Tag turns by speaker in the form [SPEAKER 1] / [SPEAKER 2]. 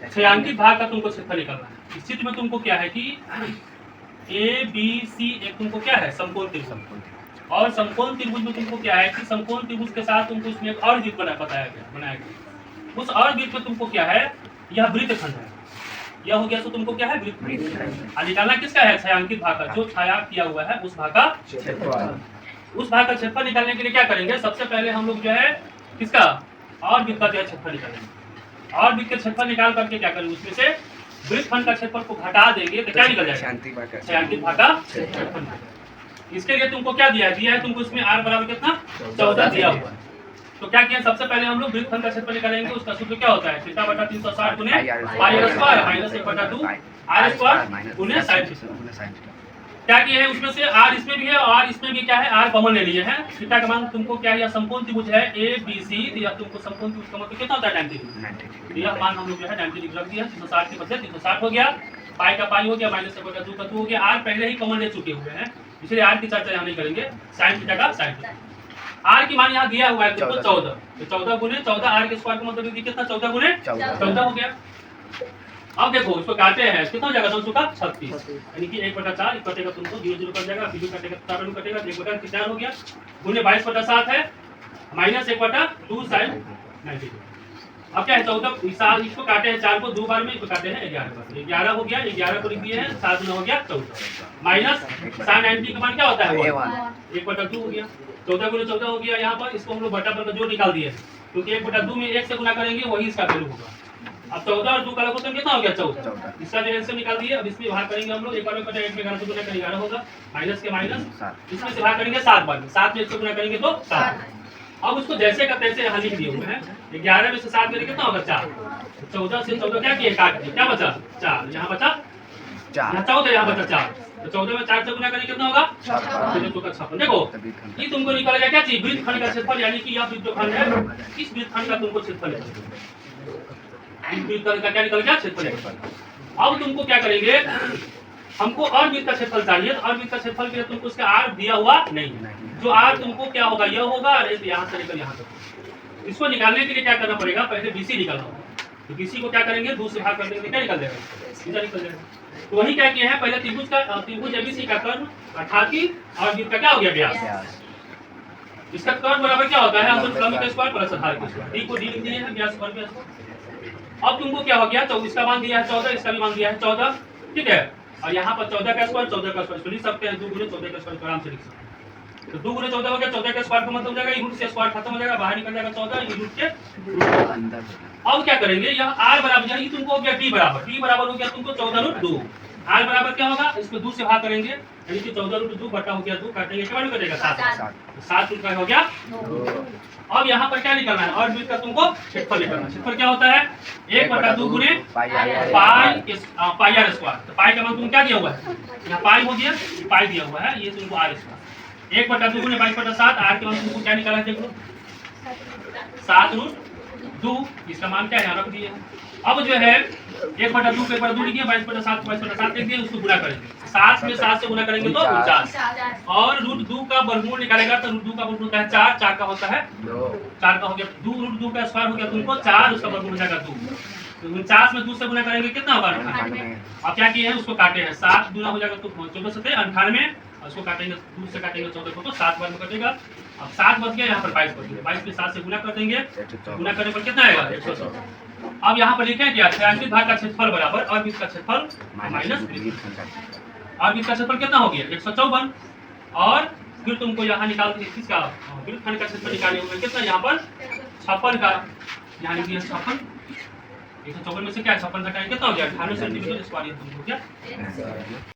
[SPEAKER 1] छायांकित भाग का तुमको क्षेत्रफल निकालना है। इस चित्र में तुमको क्या है कि ए बी सी एक तुमको क्या है समकोण त्रिभुज, और समकोण त्रिभुज में तुमको क्या है कि समकोण त्रिभुज के साथ तुमको इसमें एक और वृत्त बनाया गया। उस और वृत्त में तुमको क्या है, यह वृत्तखंड है, यह हो गया। तो तुमको क्या है वृत्त निकालना किसका है, छायांकित भाग का, जो छाया किया हुआ है उस भाग का क्षेत्रफल। उस भाग का क्षेत्रफल निकालने के लिए क्या करेंगे, सबसे पहले हम लोग जो है किसका और वृत्त का जो है क्षेत्रफल निकालेंगे। और वृत्त का क्षेत्रफल निकाल करके क्या करेंगे, उसमें से वृत्तखंड का क्षेत्रफल को घटा देंगे तो क्या निकल जाएगा, छायांकित भाग का क्षेत्रफल। इसके लिए तुमको क्या दिया है तुमको इसमें r बराबर कितना 14 दिया हुआ है। तो क्या किया, सबसे पहले हम लोग वृत्तखंड का क्षेत्रफल निकालेंगे। उसका सूत्र क्या होता है, थीटा बटा 360 गुने पाई r square minus 1/2 r square गुने sin। क्या किया है, उसमें से r इसमें भी है और इसमें भी क्या है, r कॉमन ले लिए हैं। थीटा का मान तुमको क्या है, समकोण त्रिभुज है ए बी सी, तो यह तुमको समकोण त्रिभुज का मतलब कितना होता है 90 डिग्री। यह मान हम लोग जो है 90 डिग्री रख दिया, 360 के बदले 360 हो गया, पाई का पाई हो गया, माइनस 1/2 का 2 हो गया। r पहले ही कॉमन ले चुके हुए हैं, इसलिए r की चर्चा यहाँ नहीं करेंगे। sin थीटा का sin r की मान यहाँ दिया हुआ है तुमको 14, तो 14 गुने 14 r के स्क्वायर का मतलब कितना 14 गुने 14 हो गया। अब देखो इसको काटे हैं, कितना हो जाएगा 2 का 36, यानी कि 1/4 कटेगा तुमको 0 कट जाएगा, फिर कटेगा 4 कटेगा, 1/4 हो गया, गुने 22/7 है माइनस 1/2 sin 90। अब क्या है 14, इसको काटे हैं 4 को 2 बार में, इसको काटे हैं 11 बार, 11 हो गया, 11 को लिख दिए हैं, 7 हो गया 14 माइनस sin 90 का मान क्या होता है 1/2 हो गया, 14 गुने 14 हो गया। यहाँ पर इसको हम लोग बटा पर जो निकाल दिए, क्योंकि 1/2 में 1 से गुना करेंगे वही इसका वैल्यू होगा। अब 14 और 2 का लघुत्तम कितना हो गया 14, इसका जो आंसर निकाल दिए। अब इसमें भाग करेंगे हम लोग, एक बार में 1 में 11 से गुना करेंगे 11 होगा, माइनस के माइनस, इसमें से भाग करेंगे 7 बार में, 7 में 1 से गुना करेंगे तो 7। अब उसको जैसे का तैसे यहाँ लिख दिए हुए हैं, 11 में से 7 करेंगे कितना होगा 4, 14 से 14 क्या किए काट दिए, क्या बचा 4, यहाँ बचा 4, 14 यहाँ बचा 4, तो 14 में 4 से गुना करेंगे कितना होगा 56। देखो ये तुमको निकल गया क्या चीज, वृत्तखंड का क्षेत्रफल, यानी कि यह वृत्तखंड है, इस वृत्तखंड का तुमको क्षेत्रफल वृत्तखंड का क्या निकल गया क्षेत्रफल। अब तुमको क्या करेंगे, हमको और वृत्त का क्षेत्रफल चाहिए, और वृत्त का क्षेत्रफल के लिए तुमको उसका r दिया हुआ नहीं, जो r तुमको क्या होगा यह होगा, यहाँ से लेकर यहाँ तक। इसको निकालने के लिए क्या करना पड़ेगा, पहले BC निकालना होगा। तो BC को क्या करेंगे 2 से भाग कर देंगे, क्या निकल जाएगा सीधा निकल जाएगा। तो वही क्या किया है, पहले त्रिभुज ABC का कर्ण 88 और वृत्त का क्या हो गया व्यास। इसका कर्ण बराबर क्या होता है, हम क्रम का स्क्वायर प्लस आधार का स्क्वायर, d को d लिख दिए हैं, व्यास और व्यास। अब तुमको क्या हो गया, तो इसका मान दिया है 14, इसका भी मान दिया है 14, ठीक है। और यहाँ पर 14 का स्क्वायर 14 का स्क्वायर लिख सकते हैं, 2 गुने 14 का स्क्वायर आराम से लिख सकते हैं। तो 2 गुने 14 हो गया, 14 का स्क्वायर का मतलब हो जाएगा ये रूट से स्क्वायर खत्म हो जाएगा, बाहर निकल जाएगा 14, ये रूट के अंदर। अब क्या करेंगे, यह r बराबर, ये तुमको हो गया t बराबर हो गया तुमको 14√2, r बराबर क्या होगा, इसको 2 से भाग करेंगे, यानी कि 14√2 बटा हो गया 2, काटेंगे क्या वैल्यू कटेगा 7, 7 रूट का हो गया 2। अब यहाँ पर क्या निकलना है, और वृत्त का तुमको क्षेत्रफल निकालना है। क्षेत्रफल क्या होता है 1/2 गुने पाई r स्क्वायर। तो पाई का मान तुम क्या दिया हुआ है, यहाँ पाई हो गया, पाई दिया हुआ है, ये तुमको r स्क्वायर 1/2 गुने 22/7, r के मान तुमको क्या निकाला है देख लो 7√2, इसका मान क्या है रख दिए। अब जो है 1/2 पे 1/2 लिखिए, 22/7 22/7 लिख दिए, उसको गुणा करेंगे, 7 में 7 से गुणा करेंगे तो 49, और √2 का वर्गमूल निकालेगा तो √2 का वर्गमूल होता है 4, 4 का होता है 4 का हो गया 2, √2 का स्क्वायर हो गया तुमको 4, उसका वर्गमूल हो जाएगा 2, तो 49 में 2 से गुणा करेंगे कितना होगा 98। अब क्या किए हैं उसको काटे हैं, 7 गुना हो जाएगा तो 14 से 98, और उसको काटेंगे 2 से काटेंगे 14 को तो 7 बार में कटेगा। अब 7 बच गया, यहाँ पर 22 बच गया, 22 में 7 से गुना कर देंगे, गुना करने पर कितना आएगा 114। अब यहाँ पर लिखे क्या, छायांकित भाग का क्षेत्रफल बराबर और वृत्त का क्षेत्रफल माइनस और वृत्त का क्षेत्रफल कितना हो गया 154। और फिर तुमको यहाँ निकाल किसका वृत्तखंड का क्षेत्रफल निकालने होगा कितना, यहाँ पर 56 का, यहाँ लिखिए 56, 154 में से क्या 56 घटाएंगे कितना हो गया 98 सेंटीमीटर स्क्वायर तुमको क्या।